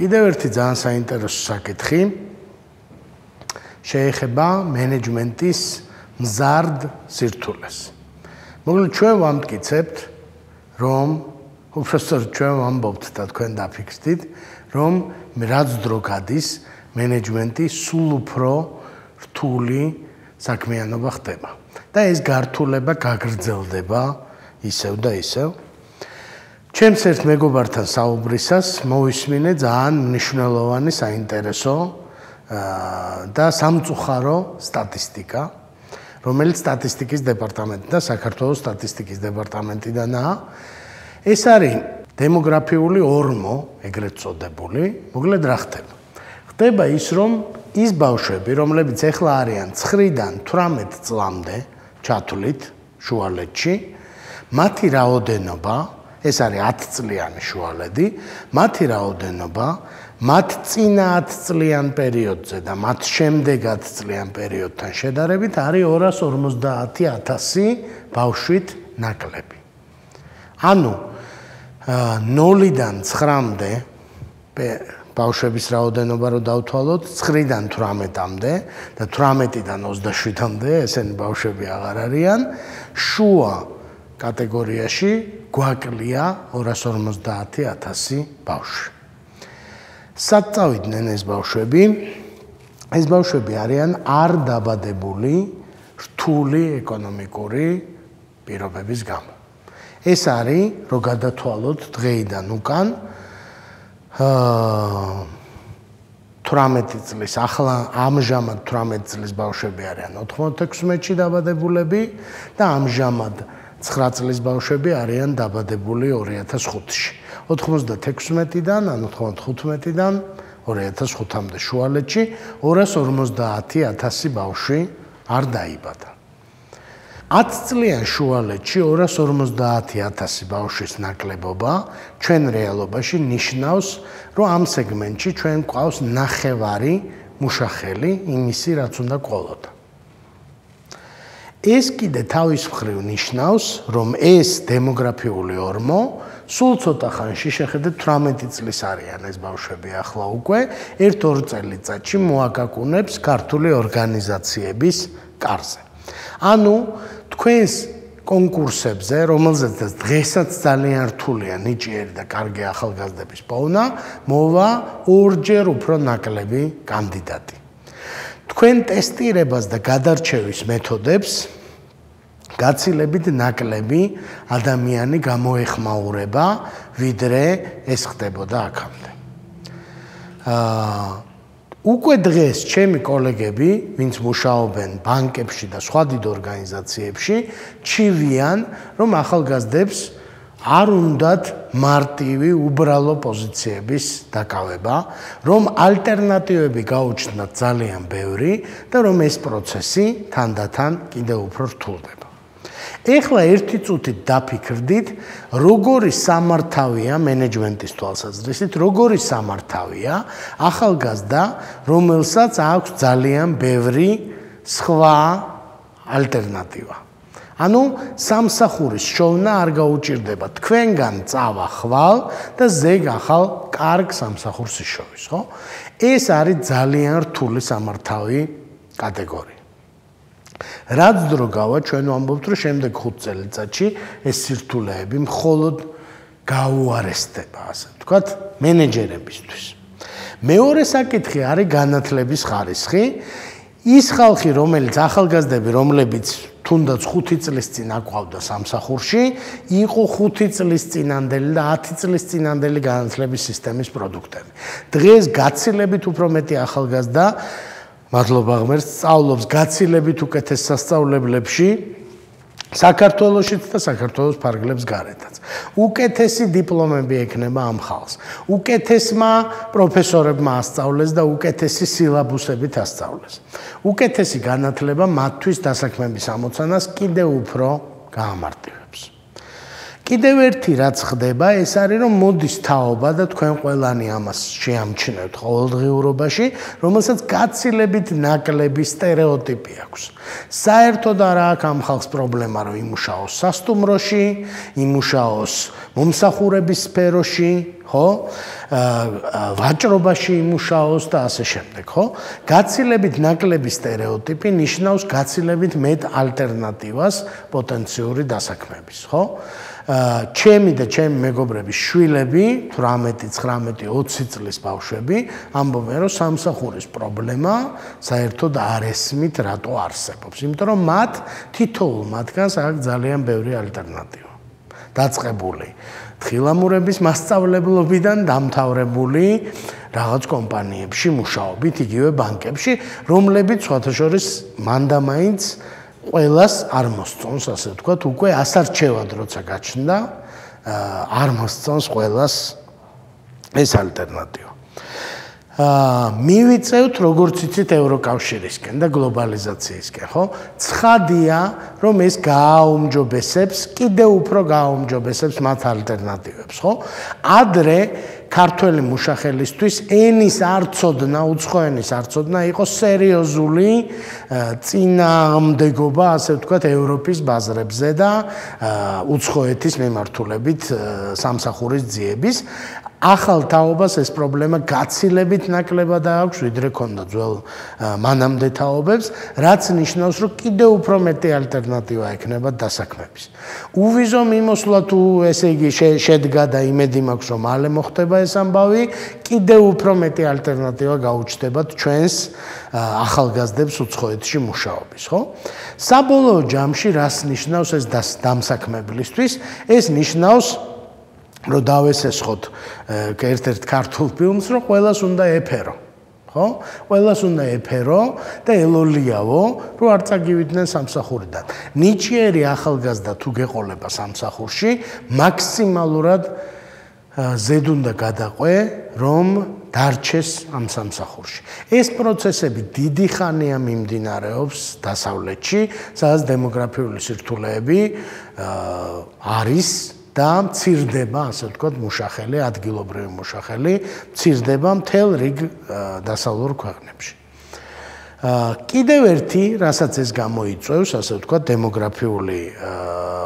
კიდევ ერთი ძალიან საინტერესო საკითხი შეეხება მენეჯმენტის მზარდ სირთულეს. მოკლედ ჩვენ ვამტკიცებთ, რომ უბრალოდ ჩვენ ვამბობთ და თქვენ დაფიქრდით, რომ რაც დრო გადის მენეჯმენტი სულ უფრო რთული საქმიანობა ხდება და ეს გართულება გაგრძელდება ისევ და ისევ. ჩემს ერთ მეგობართან საუბრისას მოვისმინე ძალიან მნიშვნელოვანი საინტერესო და სამწუხარო სტატისტიკა, რომელიც სტატისტიკის დეპარტამენტი და საქართველოს სტატისტიკის დეპარტამენტიდანაა. ეს არის დემოგრაფიული ორმო, ეგრეთ წოდებული, მოკლედ რა ხდება? ხდება ის, რომ ის ბავშვები, რომლებიც ეხლა არიან 9-დან 18 წლამდე ჩათვლით შუალედში, მათი რაოდენობა, ეს არის 10 წლიანი შუალედი, მათი რაოდენობა მათ წინა 10 წლიან პერიოდზე და მათ შემდეგ 10 წლიან პერიოდთან შედარებით არის 250,000 ბავშვით ნაკლები. ანუ 0-დან 9-მდე ბავშვების რაოდენობა რო დავთვალოთ 9-დან 18-მდე და 18-დან 27-მდე ესენი ბავშვები აღარ არიან, შუა კატეგორიაში გვაკლია 250,000 ბავშვი. სად წავიდნენ ეს ბავშვები? ეს ბავშვები არიან არ დაბადებული რთული ეკონომიკური პირობების გამო. ეს არის, რო გადათვალოთ დღეიდან უკან 18 წლის, ახლა ამჟამად 18 წლის ბავშვები არიან 96-ში დაბადებულები და ამჟამად 9 წლის ბავშვები არიან დაბადებული 2005-ში. 96-დან, ანუ 95-დან 2005-მდე შუალედში 250,000 ბავშვი არ დაიბადა. 10 წლიან შუალედში 250,000 ბავშვის ნაკლებობა ჩვენ რეალობაში ნიშნავს, რომ ამ სეგმენტში ჩვენ გვყავს ნახევარი მუშახელი იმისი, რაც უნდა ყოლოდა. ეს კიდე თავის მხრივ ნიშნავს, რომ ეს დემოგრაფიული ორმო სულ ცოტა ხანში შეხედეთ 18 წლის არიან ეს ბავშვები ახლა უკვე 1-2 წელიწადში მოაკაკუნებს ქართული ორგანიზაციების კარზე. ანუ თქვენს კონკურსებზე, რომელზეც დღესაც ძალიან რთულია ნიჭიერი და კარგი ახალგაზრდების პოვნა, მოვა 2-ჯერ უფრო ნაკლები კანდიდატი. თქვენ ტესტირებას და გადარჩევის მეთოდებს გაცილებით ნაკლები ადამიანი გამოეხმაურება, ვიდრე ეს ხდებოდა აქამდე. უკვე დღეს ჩემი კოლეგები, ვინც მუშაობენ ბანკებში და სხვა დიდ ორგანიზაციებში, ჩივიან, რომ ახალგაზრდებს არ უნდათ მარტივი უბრალო პოზიციების დაკავება, რომ ალტერნატივები გაუჩნდათ ძალიან ბევრი და რომ ეს პროცესი თანდათან კიდევ უფრო რთულდება. ეხლა ერთი წუთით დაფიქრდით, როგორი სამართავია მენეჯმენტის თვალსაზრისით, როგორი სამართავია ახალგაზრდა, რომელსაც აქვს ძალიან ბევრი სხვა ალტერნატივა. ანუ სამსახურის შოვნა არ გაუჭირდება, თქვენგან წავა ხვალ და ზეგ ახალ კარგ სამსახურს იშოვის, ხო? ეს არის ძალიან რთული სამართავი კატეგორია. რაც დრო გავა, ჩვენ ვამბობთ, რომ შემდეგ 5 წელიწადში ეს სირთულეები მხოლოდ გაუარესდება, ასე ვთქვათ, მენეჯერებისთვის. მეორე საკითხი არის განათლების ხარისხი. ის ხალხი, რომელიც ახალგაზრდები, რომლებიც თუნდაც 5 წლის წინ აყვავდა სამსახურში, იყო 5 წლის წინანდელი და 10 წლის წინანდელი განათლების სისტემის პროდუქტები. დღეს გაცილებით უფრო მეტი ახალგაზრდა, მადლობა ღმერთს, სწავლობს გაცილებით უკეთეს სასწავლებლებში, საქართველოშიც და საქართველოს ფარგლებს გარეთაც. უკეთესი დიპლომები ექნება ამ ხალხს. უკეთესმა პროფესორებმა ასწავლეს და უკეთესი სილაბუსებით ასწავლეს. უკეთესი განათლება მათთვის დასაქმების ამოცანას კიდევ უფრო გაამარტივებს. კიდევ ერთი რაც ხდება, ეს არის რომ მოდის თაობა და თქვენ ყველანი ამას შეამჩნევთ ყოველდღიურობაში, რომელსაც გაცილებით ნაკლები სტერეოტიპი აქვს. საერთოდ არ აქვს ამ ხალხს პრობლემა რომ იმუშაოს სასტუმროში, იმუშაოს მომსახურების სფეროში, ხო? ვაჭრობაში იმუშაოს და ასე შემდეგ, ხო? გაცილებით ნაკლები სტერეოტიპი ნიშნავს გაცილებით მეტ ალტერნატივას პოტენციური დასაქმების, ხო? ჩემი და ჩემი მეგობრების შვილები 18, 19, 20 წლის ბავშვები ამბობენ რომ სამსახურის პრობლემა საერთოდ არ ესმით რატო არსებობს, იმიტომ რომ მათ თითოეულ მათგანს აქვს ძალიან ბევრი ალტერნატივა. დაწყებული თხილამურების მასწავლებლობიდან დამთავრებული რაღაც კომპანიებში მუშაობით, იგივე ბანკებში, რომლებიც სხვათა შორის მანდამაინც ყველას არ მოსწონს, ასე ვთქვათ, უკვე ასარჩევად როცა გაჩნდა, არ მოსწონს ყველას ეს ალტერნატივა. მივიწევთ როგორც იცით ევროკავშირისკენ და გლობალიზაციისკენ, ხო? ცხადია, რომ ეს გააუმჯობესებს, კიდევ უფრო გააუმჯობესებს მათ ალტერნატივებს, ხო? ადრე ქართველი მუშახელისთვის ენის არცოდნა, უცხო ენის არცოდნა იყო სერიოზული წინააღმდეგობა, ასე ვთქვათ, ევროპის ბაზრებზე და უცხოეთის მიმართულებით სამსახურის ძიების. ახალ თაობას ეს პრობლემა გაცილებით ნაკლებად აქვს, ვიდრე ქონდა ძველ მანამდე თაობებს, რაც ნიშნავს, რომ კიდევ უფრო მეტი ალტერნატივა ექნება დასაქმების. უვიზო მიმოსვლა თუ ესე იგი შედგა და იმედი მაქვს, რომ მალე მოხდება ეს ამბავი, კიდევ უფრო მეტი ალტერნატივა გაუჩნდებათ ჩვენს ახალგაზრდებს უცხოეთში მუშაობის, ხო? საბოლოო ჯამში რას ნიშნავს ეს დამსაქმებლისთვის? ეს ნიშნავს რომ დავესესხოთ ერთ-ერთ ქართულ ფილმს, რომ ყველას უნდა ეფერო, ხო? ყველას უნდა ეფერო და ელოლიავო, რომ არ წაგივიდნენ სამსახურიდან. ნიჭიერი ახალგაზრდა თუ გეყოლება სამსახურში, მაქსიმალურად ზედ უნდა გადაყვე, რომ დარჩეს ამ სამსახურში. ეს პროცესები დიდი ხანია მიმდინარეობს დასავლეთში, სადაც დემოგრაფიული სირთულეები არის და მცირდება, ასე ვთქვათ, მუშახელი, ადგილობრივი მუშახელი, მცირდება მთელ რიგ დასავლურ ქვეყნებში. კიდევ ერთი, რასაც ეს გამოიწვევს, ასე ვთქვათ, დემოგრაფიული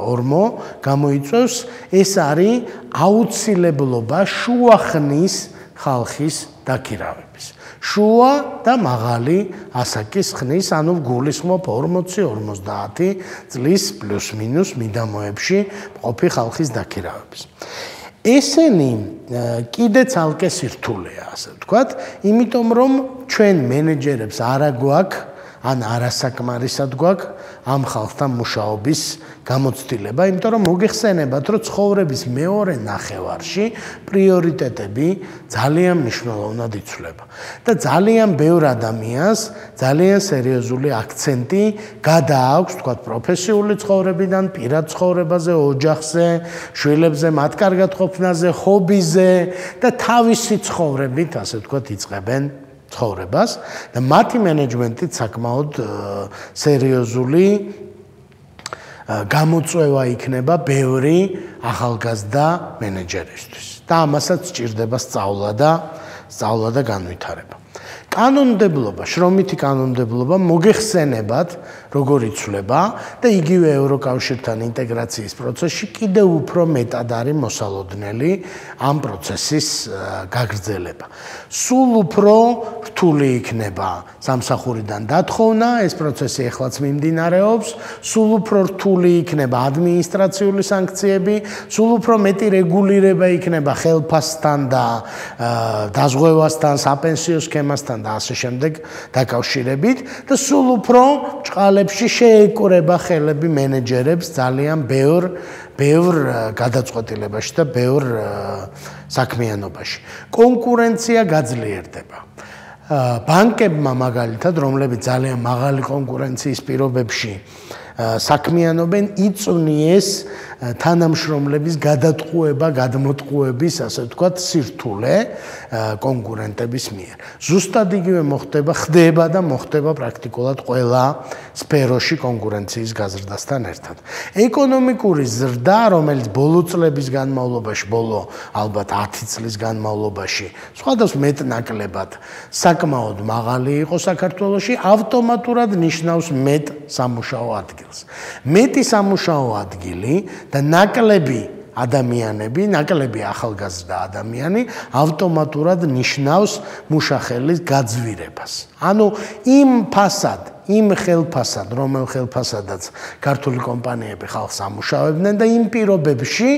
ორმო გამოიწვევს, ეს არის აუცილებლობა შუახნის ხალხის დაქირავების. შუა და მაღალი ასაკის ხნის, ანუ გულისხმობ 40-50 წლის პლუს მინუს მიდამოებში მყოფი ხალხის დაქირავების. ესენი კიდე ცალკე სირთულეა, ასე ვთქვათ, იმიტომ რომ ჩვენ მენეჯერებს არა გვაქვს, ან არასაკმარისად გვაქვს ამ ხალხთან მუშაობის გამოცდილება, იმიტომ რომ მოგეხსენებათ, რომ ცხოვრების მეორე ნახევარში პრიორიტეტები ძალიან მნიშვნელოვნად იცვლება და ძალიან ბევრ ადამიანს ძალიან სერიოზული აქცენტი გადააქვს, თქვათ, პროფესიული ცხოვრებიდან პირად ცხოვრებაზე, ოჯახზე, შვილებზე, მათ კარგად ყოფნაზე, ჰობიზე და თავისი ცხოვრებით, ასე ვთქვათ, იწყებენ ცხოვრებას და მათი მენეჯმენტით საკმაოდ სერიოზული გამოწვევა იქნება ბევრი ახალგაზრდა მენეჯერისთვის და ამასაც სჭირდება სწავლა და განვითარება. კანონმდებლობა, შრომითი კანონმდებლობა მოგეხსენებათ, როგორ იცვლება და იგივე ევროკავშირთან ინტეგრაციის პროცესში კიდევ უფრო მეტად არის მოსალოდნელი ამ პროცესის გაგრძელება. სულ უფრო რთული იქნება სამსახურიდან დათხოვნა, ეს პროცესი ეხლაც მიმდინარეობს, სულ უფრო რთული იქნება ადმინისტრაციული სანქციები, სულ უფრო მეტი რეგულირება იქნება ხელფასთან და დაზღვევასთან, sapensio სქემასთან და ასე შემდეგ დაკავშირებით და სულ უფრო ჭყალებში შეეკურება ხელები მენეჯერებს ძალიან ბევრ გადაწყვეტილებაში და ბევრ საქმიანობაში. კონკურენცია გაძლიერდება. ბანკებმა მაგალითად, რომლებიც ძალიან მაღალი კონკურენციის პირობებში საქმიანობენ იწვნიეს თანამშრომლების გადატყუება, გადმოტყუების, ასე ვთქვათ, სირთულე კონკურენტების მიერ. ზუსტად იგივე ხდება და მოხდება პრაქტიკულად ყველა სფეროში კონკურენციის გაზრდასთან ერთად. ეკონომიკური ზრდა, რომელიც ბოლო წლების განმავლობაში, ალბათ 10 წლის განმავლობაში, სხვადასხვა მეტ-ნაკლებად საკმაოდ მაღალი იყო საქართველოში, ავტომატურად ნიშნავს მეტ სამუშაო ადგილს. მეტი სამუშაო ადგილი და ნაკლები ადამიანები, ნაკლები ახალგაზრდა ადამიანი ავტომატურად ნიშნავს მუშახელის გაძვირებას. ანუ იმ ხელფასად, რომელ ხელფასადაც ქართული კომპანიები ხალხს ამუშავებდნენ და იმ პირობებში,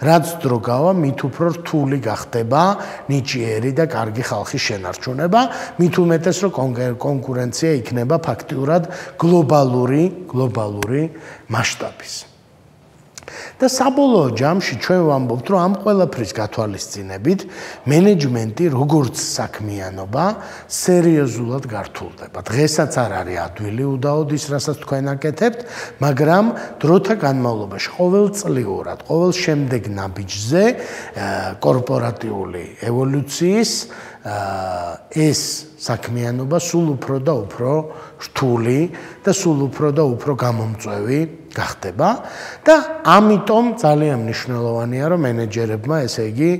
რაც დრო გავა, მით უფრო რთული გახდება ნიჭიერი და კარგი ხალხის შენარჩუნება, მით უმეტეს რომ კონკურენცია იქნება ფაქტიურად გლობალური მასშტაბის. და საბოლოო ჯამში ჩვენ ვამბობთ, რომ ამ ყველაფრის გათვალისწინებით მენეჯმენტი როგორც საქმიანობა სერიოზულად გართულდება. დღესაც არ არის ადვილი უდაოდ ის, რასაც თქვენ აკეთებთ, მაგრამ დროთა განმავლობაში ყოველწლიურად, ყოველ შემდეგ ნაბიჯზე კორპორატიული ევოლუციის ეს საქმიანობა სულ უფრო და უფრო რთული და სულ უფრო და უფრო გამომწვევი გახდება და ამიტომ ძალიან მნიშვნელოვანია რომ მენეჯერებმა ესე იგი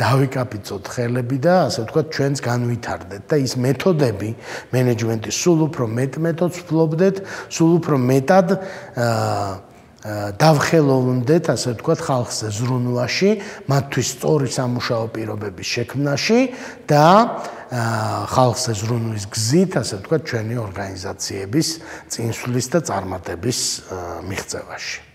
დავიკაპიცოთ ხელები და ასე ვთქვათ ჩვენს განვითარდეთ და ის მეთოდები მენეჯმენტის სულ უფრო მეტ მეთოდს ფლობდეთ, სულ უფრო მეტად დავხელოვნდეთ, ასე ვთქვათ, ხალხზე ზრუნვაში, მათთვის სწორი სამუშაო პირობების შექმნაში და ხალხზე ზრუნვის გზით, ასე ვთქვათ, ჩვენი ორგანიზაციების წინსვლის და წარმატების მიღწევაში.